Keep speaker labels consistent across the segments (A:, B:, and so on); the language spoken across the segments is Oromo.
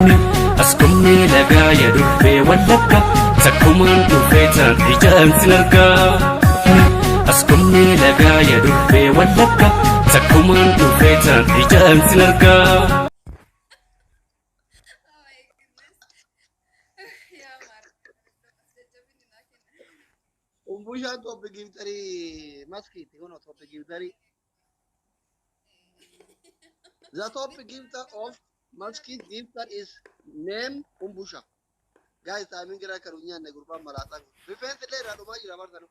A: Askumni lagaa yaadufee wallakka sakkumaan dhufeetaan ijaan sin argaa. Askumni lagaa yaadufee wallakka sakkumaan dhufeetaan ijaan sin argaa.
B: Umbusha topic gimtari maskiti hono topic gimtari. The topic gimtar of maskit gimtar is name Umbusha. Guys, I'm in Gira Karunya and the group of Malata. Repent later, Roma Yavasan.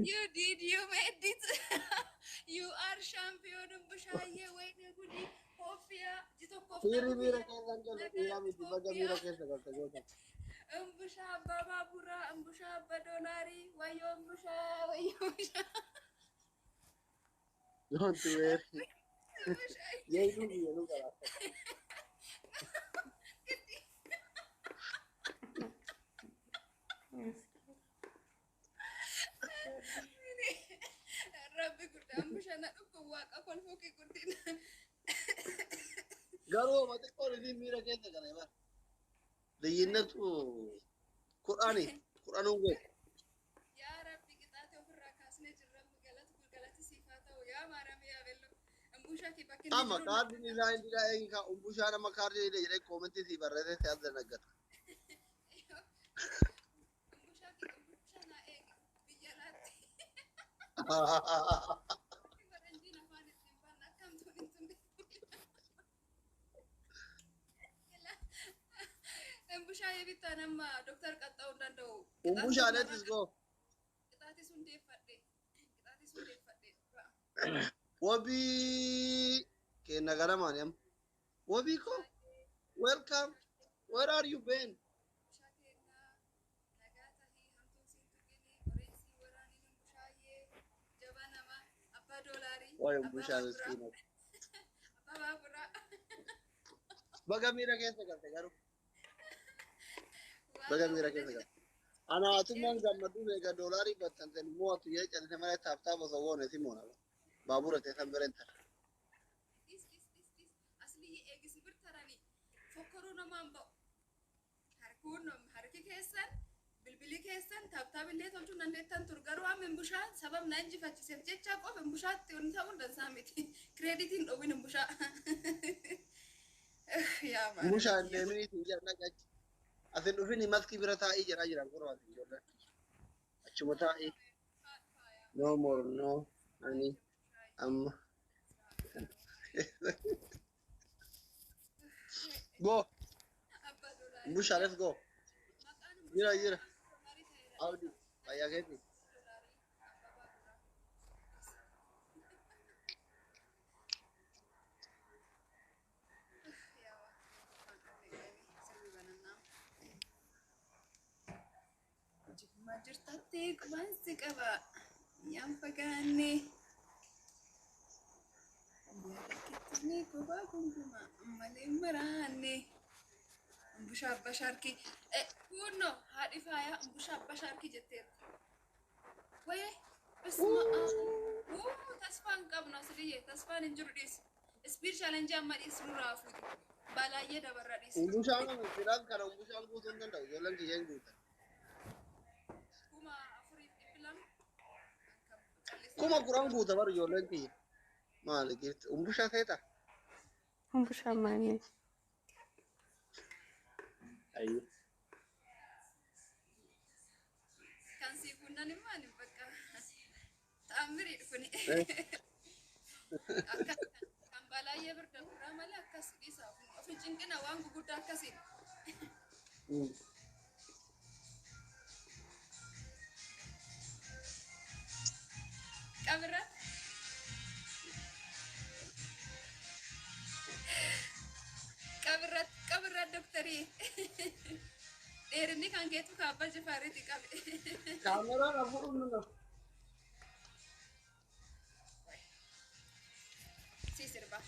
C: You did. You made it. You are champion Bushaya. Wait, Kofia. Jito Kofia. Ambusha Baba Bura, Ambusha Badolari, Wayombusha, Wayombusha.
B: Don't do it. Yeah, you look at that.
C: Rabbi good ambusha na ko waka kon foki kuntin.
B: Garo mate ko ri mira kete kare ba. The yinnatu Qur'ani ungo.
C: Ya Rabbi kitate ofirra kasne jirram galati sifata ya marami ya bello. Ambusha ki bakin.
B: Ama kardi ni zain dira en ka umbusha na makardi de jere comment si barre se adda nagat.
C: Ambusha na ek biyalati. Ambusha yebita nama dokter kata undando.
B: Umbusha let's go.
C: Kitati sunde fadde.
B: Wabi ke nagara maniam. Wabi ko. Welcome. Where are you been? Why Umbusha is kino? Baga mira kese karte garu. Baga mira kese karte. Ana atuman gamadu mega dolari batante muatu ye chante mara tapta boso wone simona. Babura te samberenta.
C: Asli egisi bertarani. Fokoruna mambo. Harkunum harki kesan. Bilbili kesan tapta bille tolchu nandetan turgaru am Umbusha sabab nanji fachi semjecha qof Umbusha unta undan samiti. Creditin obin Umbusha. Ya ma.
B: Umbusha ndemini tijar nagach. Asen ufini maski birata ijara jira kurwa tijola. Achumata e. No more no. Ani. Go. Umbusha let's go. Yira. Audi. Kaya geti.
C: Majirtate kubansi qaba. Yam pagane. Kitni kuba kumbuma male marane. Umbusha basharki. Kuno hadi faya Umbusha basharki jette. Waye bisma tasfan qabna sriye tasfan injurdis. Speed challenge amma isrura futi. Balaye dabaradis.
B: Umbusha na filan kana Umbusha ko tundan da yolan ki yengu. Kuma kurang buta baru yolan ki. Malik Umbusha theta.
D: Umbusha mane.
B: Ayo.
C: Kan si punani mani baka. Ta'amiri kuni. Kan balaye berdamra mala kas disa. Ofin cinkina wangu gudda kasin. Kamera. Kabrat dokteri. Derini kan geetu kaabba jifaariiti qabe.
B: Kamera rafu unna.
C: Si sirba.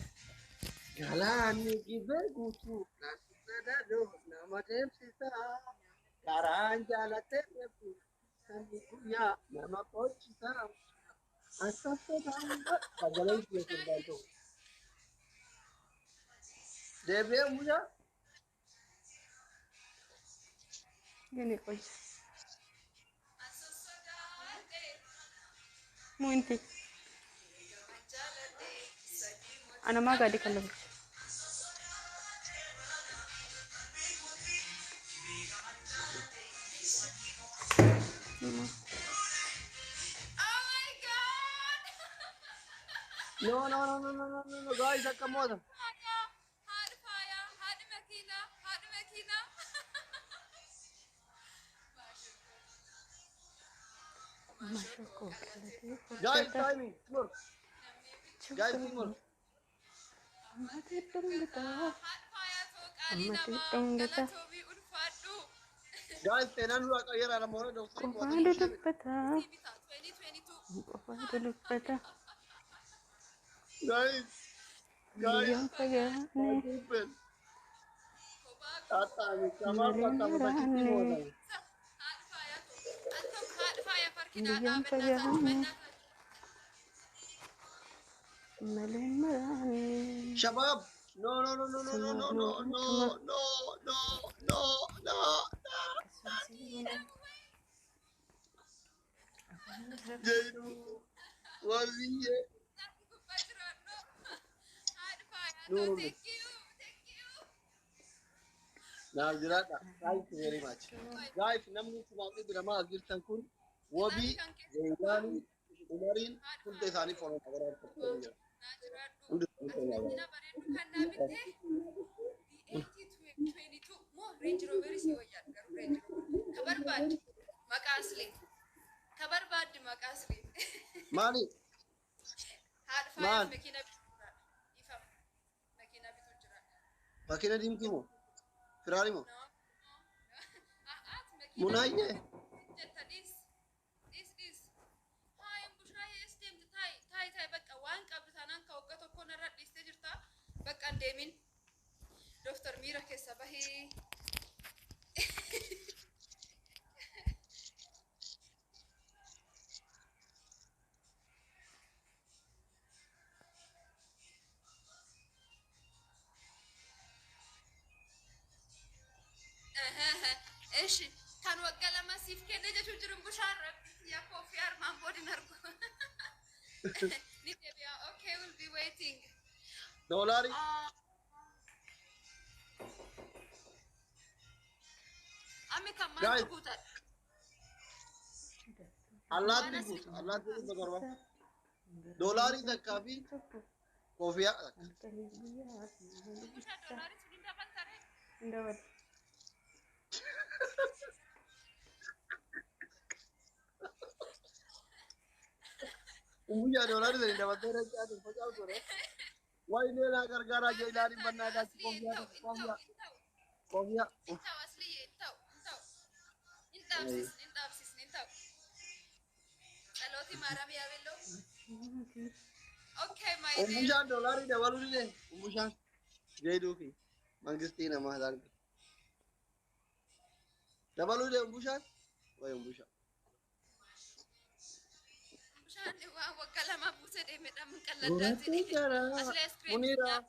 B: Galani gibe gutu nasada do nama sisa. Karanja la tepu. Sani kuya nama pochisa. Asasa danga. Kagalai kiya sirbanto. Debe muja.
D: Gini koy. Mu inti. Ana ma gadi kallam.
C: Oh my god!
B: No, guys, accomoda.
C: Hadi makina.
D: Mashako.
B: Guys, timing. Timur. Guys, Timur.
D: Amati tunggata.
C: Amati
D: tunggata.
B: Guys, tenan lu akan yara na mora dong.
D: Kofado luppata.
C: 2022.
D: Kofado luppata.
B: Guys,
D: Biyang pagane.
B: open. Tata, sama kata macam ni mora.
D: Biyang pagane. Malin marani.
B: Shabab. No. Jairu. Waziye. No.
C: Thank you.
B: Now, Jirata, thank you very much. Guys, namni sumaqi birama azir tankun. Wabi, Zaydani, Umarin, kunte thani follow agar aap undu
C: Asmachina bareedu kan dhaabite D8022 moo Range Rover si wayyan garuu Range Rover kabarbaaddi maqaa asli
B: Mali,
C: haadha
B: Maal?
C: faayis makiina bituu jira ifam makiina bituu jira
B: makina dimti mo, firari mo.
C: no makiina
B: Munayye.
C: jetta dis haayim bushaayee isteemti taay bakka waan qabdu taanaan ka wagga tokko narra dhiistee jirta bakka hin deemin Dr. Miira keessa bahee ايش كان وقال ما سيف كده جاتو جرم بشار يا كوفي ارمان بودي نركو نيجي بيا اوكي we'll be waiting
B: Dolari.
C: امي كمان
B: Guys.
C: تقول
B: Allah tu bagarwa. Dolari takkafi, kofiya.
C: بوشا دولار سنين ده بنتره
D: Ndawat.
B: Umuya dolari dari dapat beres ada pasal tu re. Why ni nak gara-gara Jailani banna dah kofiya.
C: انت اصلي انت ابسس قالوتي مرام يا بيلو اوكي ماي دي
B: Umushan dolari dah baru ni. Umushan. Jaidu ki. Mangisti nama hadan. Dah baru ni umushan. Why umushan?
C: مشان وكلام ابو سيد مدام من
B: Murati cara. Munira.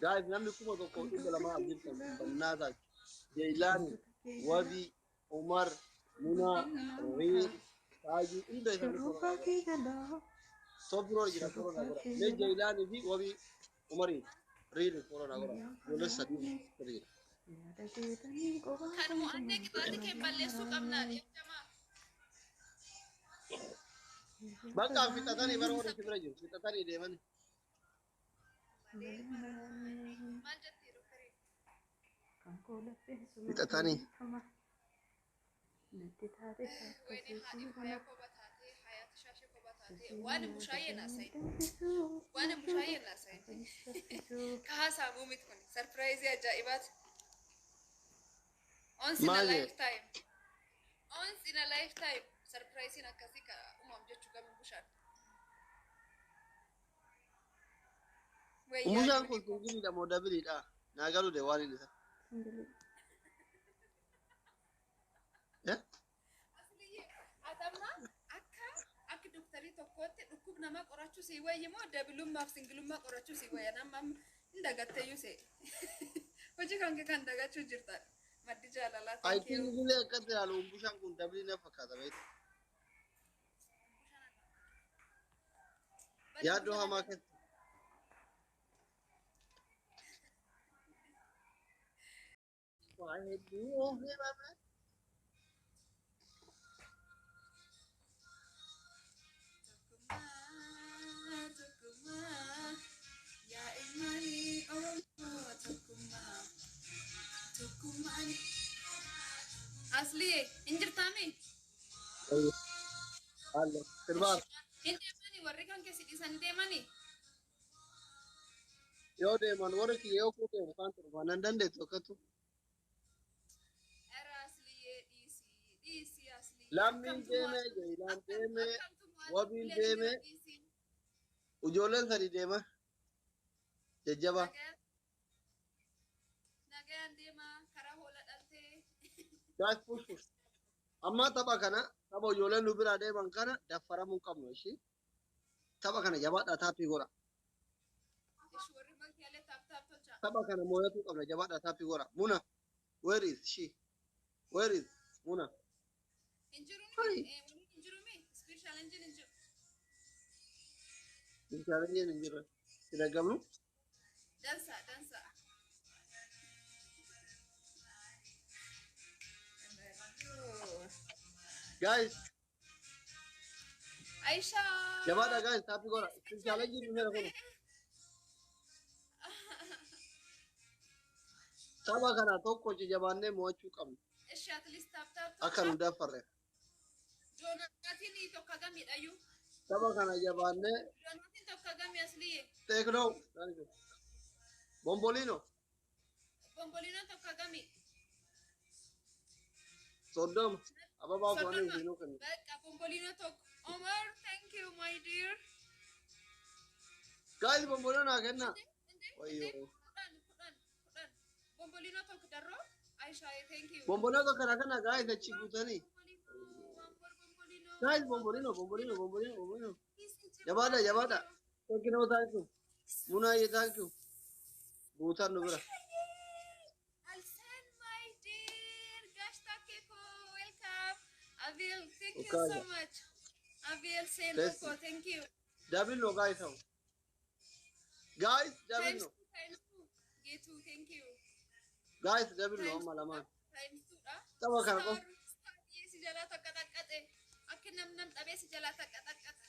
B: Guys, namni kuma to ko inda lama ajin kan banna da. Jailani, Wabi, Umar, Muna, Rir, Taji, inda ya
D: Shuruka ki gada.
B: sobro gira corona agora. Ne Jailani vi Wabi, Umari, Rir corona agora. Dole sadi Rir.
D: Yada kita ni kowa.
C: كان مؤنك طالك يبلسو قمنا يا جماعه
B: Baka fitatani baru orang kibraju. Fitatani de mani.
C: ما جتيرو كريم
B: Kita tani.
C: ويني هادي فيا كوباتاتي حياه شاشه كوباتاتي وانا مشاينا ساين كها سامو متكون سربرايز يا جائبات Once in a
B: Maal jedhe?
C: lifetime. Once in a lifetime. Surprise in akkasii ka uumam jechuu gamin bushaan.
B: Umbushaan kun singiliidha moo dabiliidha? Naa galuudhe waan inni isa.
D: Singilii.
C: Atamma akka doktarii tokkootti dhukkub nama qorachuu si wayyi moo dabilummaaf singilummaa qorachuu si wayya nama hin dagatteeyyuu see. Hojii kan kee kan dagachuu jirtan. Maddi jaalalaa
B: I think illee akkatti ilaalu umbushaan kun dabilii na fakkaata beektu. Yaaddoo hamaa keessa. Waa hedduu oofee baafne.
C: Asli injirtami
B: Haalli sirbaaf
C: indemani warri kan kesi disan demani
B: yoo deeman warri kiyya yoo kuu deemu kaan turba nan dandeettu akkattu.
C: era asli disi asli
B: Lammiin deeme, Jayilaan deeme, Wabiin deeme, ijoolleen sadi deema. Jajjabaa.
C: Nagaan deema karaa hola dhaltee
B: Guys, push. Amma tapha kana tapha ijoolleen nu biraa deeman kana daffaramuu hin qabnu ishee. Tapha kana jabaadhaa taappii godha.
C: warri bakkaalee taap tolcha.
B: Tapha kana moo'atuu qabna jabaadhaa taappii godha. Muna, where is she? Where is Muna?
C: Injirumi speed challenge injiru.
B: Bilchaaleen hin jirre. Si dhaggamnu?
C: Dansa.
B: Guys,
C: Aisha.
B: jabaadhaa guys taappii godha. Bilchaaleen jiru meera kun. Tapha kana tokko jabaannee mo'achuu qabna.
C: Ishi at least tap.
B: Akka nu daffarre.
C: Joonatiin tokko gamiidhayyuu.
B: Tapha kana jabaannee
C: Joonatiin tokko gami asliye.
B: teeknoo. Bombolino.
C: Bombolino tokko gami.
B: Soddoma. Ababaa fuudhanii isinuu kennu.
C: Bakka bombolino tokko. Omar, thank you my dear.
B: Guys, bombolino naa kennaa. Wayyoo.
C: Kudhan. Bombolino tokko darroo. Aisha, thank you.
B: Bombolino tokko kana kana guys achi guutanii. Guys, bombolino. Jabaadha. Teeknoo thank you. Munaayyee thank you. Guutaan nu bira.
C: Alsan, my dear. Gashta Keko, welcome. Abil, thank you
B: Okay.
C: so much. Abil, say
B: Bless
C: loco, thank you.
B: Dabino guys hao. Guys, dabino.
C: Times two. Get two, thank you.
B: Guys, dabino amma lamaan.
C: Times two, ah?
B: Tapha kana qofa.
C: Si jala takka-takkate. Akka nam dhabee si jala takka-takkate.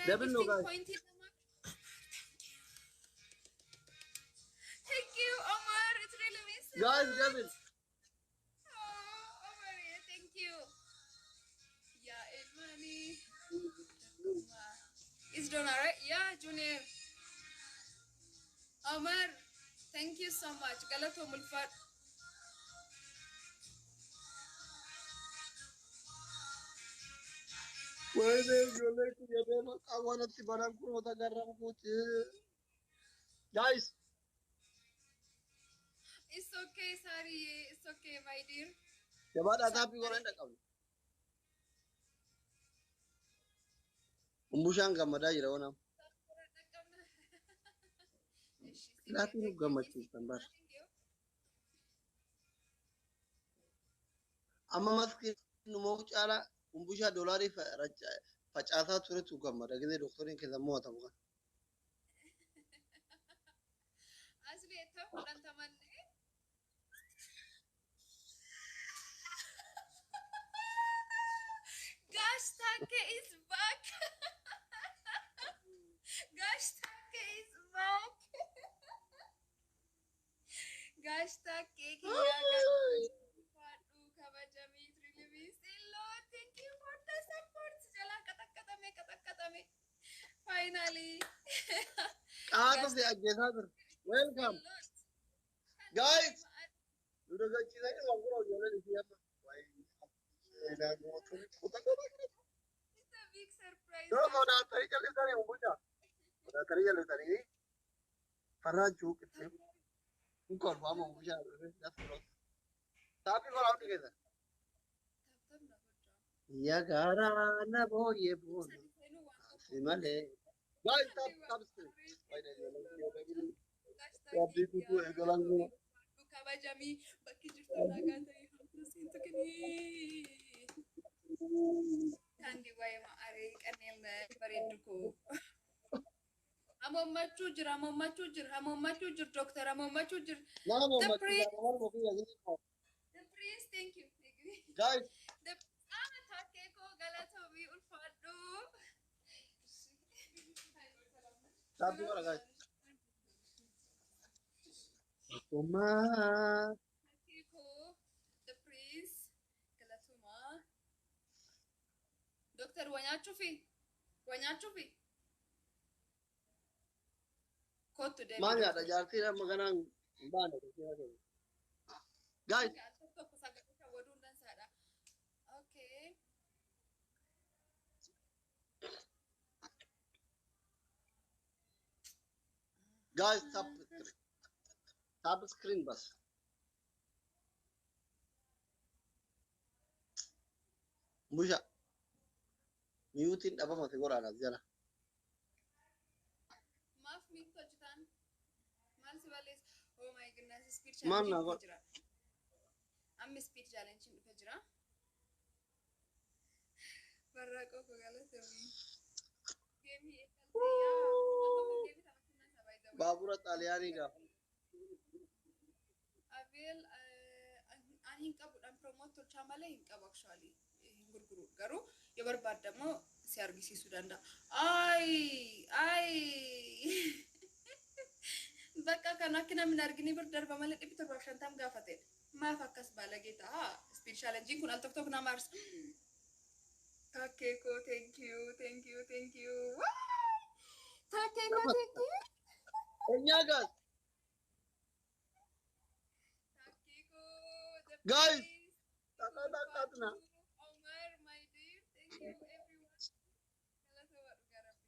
B: Dabino, guys.
C: Pointed naman. Thank you, Omar. It really means so
B: Guys,
C: much.
B: dabin.
C: Oh, Omar, yeah, thank you. Yeah, it's money. It's done, alright? Yeah, Junior. Omar, thank you so much. Galato Mulfat.
B: Wayne ijoollee kiyya deema qaawwanatti banan kunoota garramkuuti. Guys,
C: It's okay, Sari. It's okay, my dear.
B: jabaadhaa taappii godhan dhaqabne. Umbushaan gammadaa jira wanaam. Laatiin nu gammachiiftan bara. Amma maskiin nu moo caalaa umbushaa doolaarii facaasaa turetu gammada gidee doktoriin keessa mo'atamu kan.
C: Asli etta fudhantamanne. Gosh, Take is back. Gosh, Take is back. Gosh, Take Fadu kabajami release. Lord, thank you for the support. Jala katakatame. Finally.
B: Qaata si ajjeesaa ture. Welcome. Guys. Udah gaji saya nggak kurang jualan di siapa? Wah, saya mau tulis kota kota.
C: It's a big surprise.
B: Coba mau datang kali tadi mau buka. Datang kali tadi. Faraju kita. Bukan mau buka. Tapi kalau aku kita. Ya karena boye boye. Simale. Guys, stop screen. Tapi itu egalan gua.
C: Kabajami bakki jirtu nagaa ta'e hamtuusiintu kini. Kandi waa'ee ma'aarii kanneen bareeddu koo. Hamommachuu jira, Doctor hamommachuu jira.
B: Nama mau
C: The
B: mati
C: prince,
B: jangan mau punya gini.
C: the prince, thank you.
B: Guys,
C: The takkee koo galatoomii ulfaadhu.
B: tapi mana guys? Oma.
C: Takkee koo, the prince, galatuma. Doctor wanyaachuufi. Kottu deebii.
B: Mana ada jarti dan makanan mana? Guys,
C: Tokko sagantaa waduun dansaadha. Okay.
B: guys, tap screen bas. Musha. Mutin apa masih kurang aja lah.
C: Maaf miikto hojjetan. Maal si ballees? Oh my goodness, speed
B: Mana
C: challenge
B: kok?
C: jira. Amma speed challenge dhufe jira. Barraaqoo koo galatoomii. Geemii eegaltee yaa. Amma geemii taphachuun nan sabaa isa.
B: Babura Xaaliyaanii gaafa.
C: Abeel ani hin qabuudhaan promoot tolchaa malee hin qabu actually hin gurguru garuu yoo barbaadde immoo si argisiisuu danda'a. Bakka kan akka namni argini bir darba malee 750 gaafate. Maaf akkas balagee ta'a. Speed challenge kun al tokko tokko nama aarsa. Takkee koo thank you. Takkee koo thank you.
B: Enya guys,
C: Takiko, the
B: Guys,
C: prince,
B: takat na.
C: Omar, my dear, thank you everyone. Galata wadhu garabi.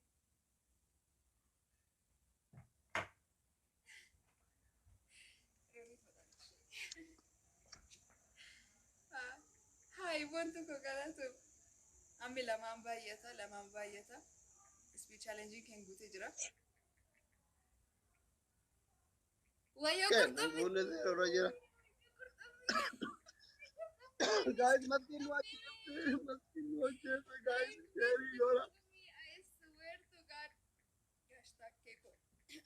C: Hi, wantu ko galatu. Ammi lamaan baay'ata. Speed challenge kan guutee jira. Wayyoo
B: Ken,
C: qurxummii.
B: bunda saya orang jira. Guys, matiin watch guys. Very yola.
C: I swear to God. Gosh, takkeko.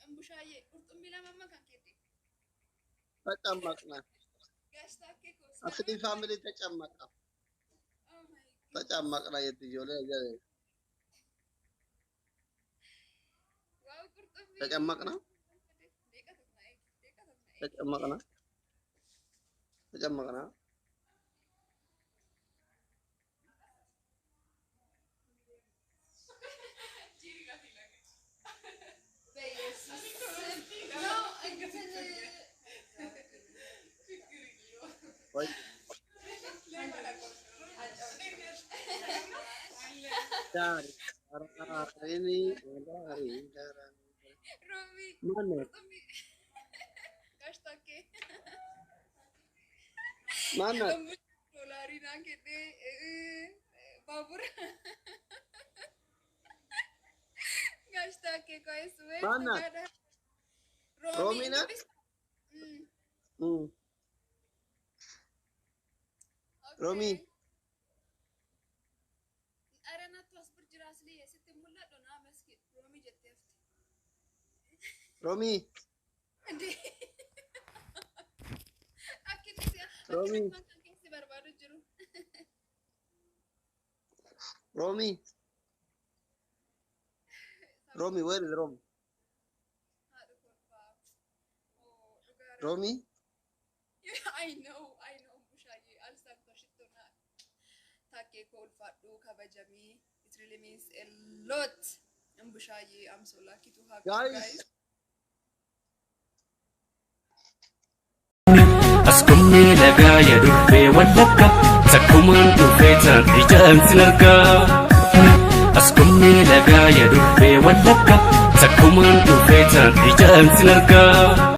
C: Ambushaye, qurxummii lama amma kan keete.
B: Tacamak na.
C: Gosh, takkeko.
B: Asli family tacamak.
C: Oh my God.
B: Tacamak na itu yola aja.
C: Wow, qurxummii.
B: Tacamak na. Tacamak na. Tacamak na.
C: No, I couldn't.
B: Why? Dari ini dari
C: Romi.
B: mana?
C: Gosh, takke.
B: Mana?
C: Dolari na kete. Babur. Gosh, takke ko I swear.
B: Mana? Romi na? Romi.
C: Arana tos berjerasli ya sitte mulla dona meski Romi jetteft.
B: Romi.
C: Ande. Akkitti siya.
B: Romi.
C: Akkitti makan kesi barbadu jiru.
B: Romi. Romi, where is Romi?
C: Haadha kolfaa. Oh, dhugaa.
B: Romi?
C: I know, Bushaayi. Al santoshitto na takkee koo ulfaadhu kabajamii. It really means a lot. Bushaayi, I'm so lucky to have you
B: Guys.
C: guys.
A: Askumni lagaaya dhufe wallakka takkumaan dhufeetaan ijaan sin argaa. Askumni lagaaya dhufe wallakka takkumaan dhufeetaan ijaan sin argaa.